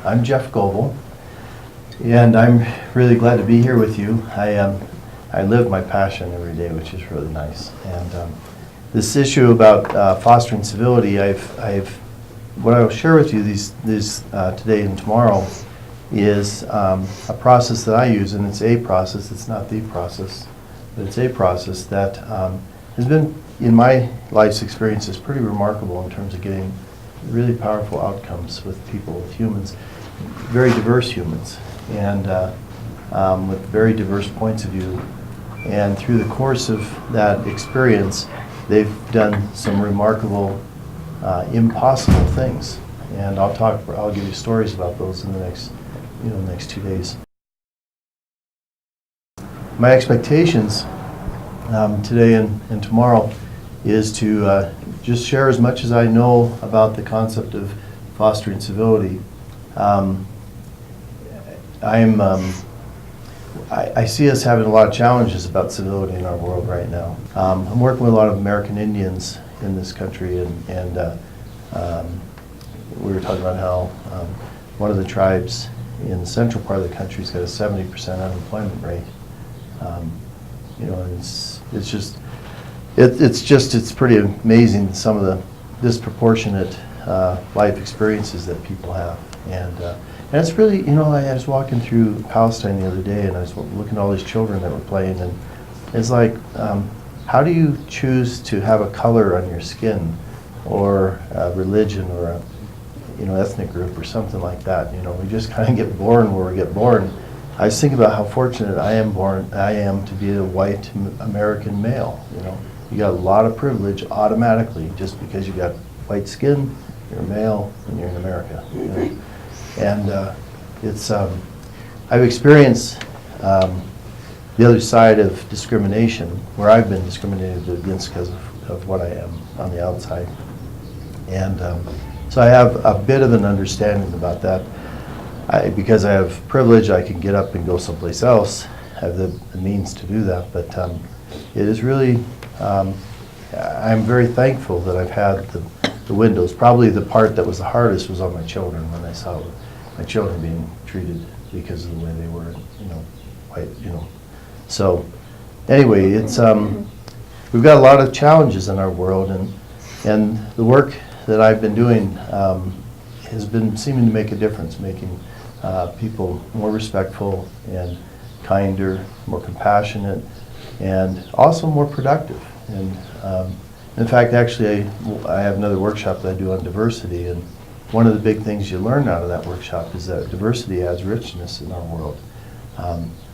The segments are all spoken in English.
I'm Jeff Goebel, and I'm really glad to be here with you. I live my passion every day, which is really nice. And this issue about fostering civility, what I will share with you today and tomorrow is a process that I use, and it's a process. It's not the process, but it's a process that has been, in my life's experiences, pretty remarkable in terms of getting really powerful outcomes with people, with humans, very diverse humans, and with very diverse points of view. And through the course of that experience, they've done some remarkable, impossible things. And I'll give you stories about those in the next 2 days. My expectations today and tomorrow is to just share as much as I know about the concept of fostering civility. I see us having a lot of challenges about civility in our world right now. I'm working with a lot of American Indians in this country, and we were talking about how one of the tribes in the central part of the country has got a 70% unemployment rate. It's pretty amazing some of the disproportionate life experiences that people have, and it's really, I was walking through Palestine the other day, and I was looking at all these children that were playing, and it's like, how do you choose to have a color on your skin, or a religion, or a ethnic group, or something like that? We just kind of get born where we get born. I was thinking about how fortunate I am to be a white American male. You got a lot of privilege automatically just because you got white skin, you're a male, and you're in America. And I've experienced the other side of discrimination, where I've been discriminated against because of what I am on the outside. And so I have a bit of an understanding about that. Because I have privilege, I can get up and go someplace else. I have the means to do that, but it is really, I'm very thankful that I've had the windows. Probably the part that was the hardest was on my children, when I saw my children being treated because of the way they were, white, So anyway, it's we've got a lot of challenges in our world, and the work that I've been doing has been seeming to make a difference, making people more respectful and kinder, more compassionate, and also more productive. And in fact, actually, I have another workshop that I do on diversity, and one of the big things you learn out of that workshop is that diversity adds richness in our world.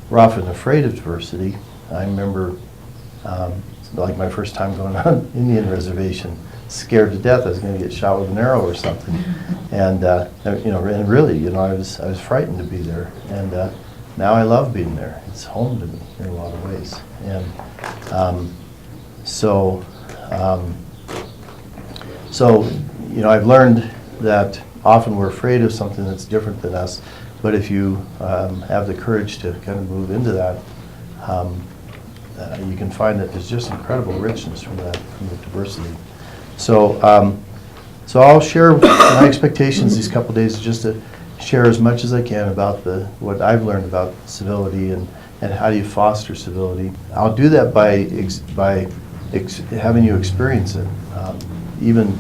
We're often afraid of diversity. I remember, like my first time going on Indian reservation, scared to death I was going to get shot with an arrow or something, and and really, I was frightened to be there, and now I love being there. It's home to me in a lot of ways, and so I've learned that often we're afraid of something that's different than us, but if you have the courage to kind of move into that, you can find that there's just incredible richness from the diversity. So I'll share my expectations these couple days, just to share as much as I can about what I've learned about civility and how do you foster civility. I'll do that by having you experience it. Even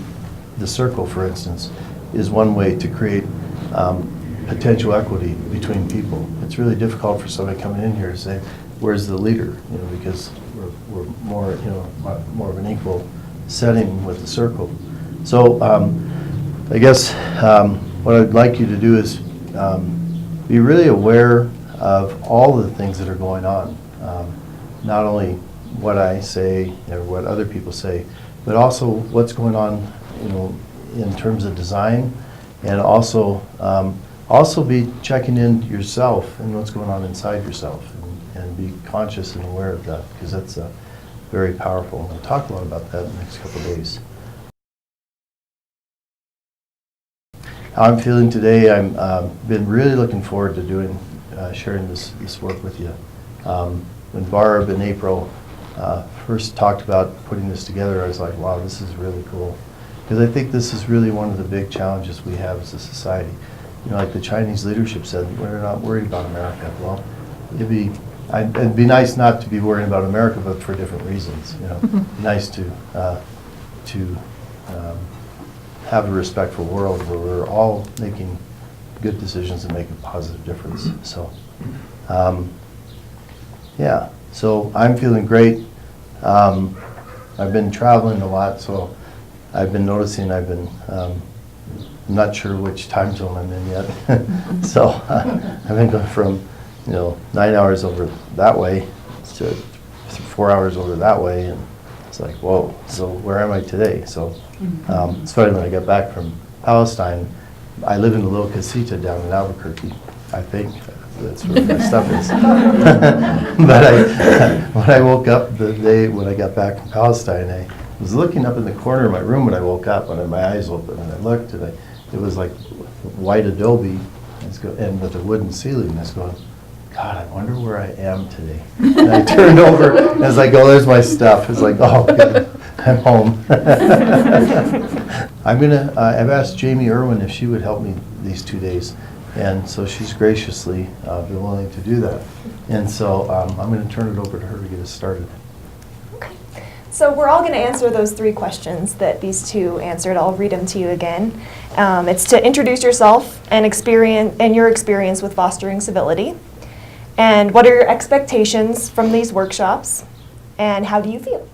the circle, for instance, is one way to create potential equity between people. It's really difficult for somebody coming in here to say, "Where's the leader?" Because we're more more of an equal setting with the circle. So I guess what I'd like you to do is be really aware of all of the things that are going on, not only what I say or what other people say, but also what's going on, in terms of design, and also be checking in yourself and what's going on inside yourself, and be conscious and aware of that, because that's very powerful. We'll talk a lot about that in the next couple of days. How I'm feeling today, I've been really looking forward to sharing this work with you. When Barb and April first talked about putting this together, I was like, wow, this is really cool. Because I think this is really one of the big challenges we have as a society. like the Chinese leadership said, we're not worried about America. Well, it'd be nice not to be worrying about America, but for different reasons. Nice to have a respectful world where we're all making good decisions and making a positive difference. So, yeah. So I'm feeling great. I've been traveling a lot, so I've been noticing I'm not sure which time zone I'm in yet. So I've been going from 9 hours over that way to 4 hours over that way, and it's like, whoa, so where am I today? So it's funny, when I got back from Palestine, I live in a little casita down in Albuquerque, I think. That's where my stuff is. But when I woke up the day when I got back from Palestine, I was looking up in the corner of my room when I woke up, and I had my eyes open, and I looked, and it was like white adobe, and with a wooden ceiling. I was going, God, I wonder where I am today. And I turned over, and I was like, oh, there's my stuff. It's like, oh, good, I'm home. I've asked Jamie Irwin if she would help me these 2 days. And so she's graciously been willing to do that. And so I'm going to turn it over to her to get us started. Okay. So we're all going to answer those 3 questions that these two answered. I'll read them to you again. It's to introduce yourself and your experience with fostering civility. And what are your expectations from these workshops? And how do you feel?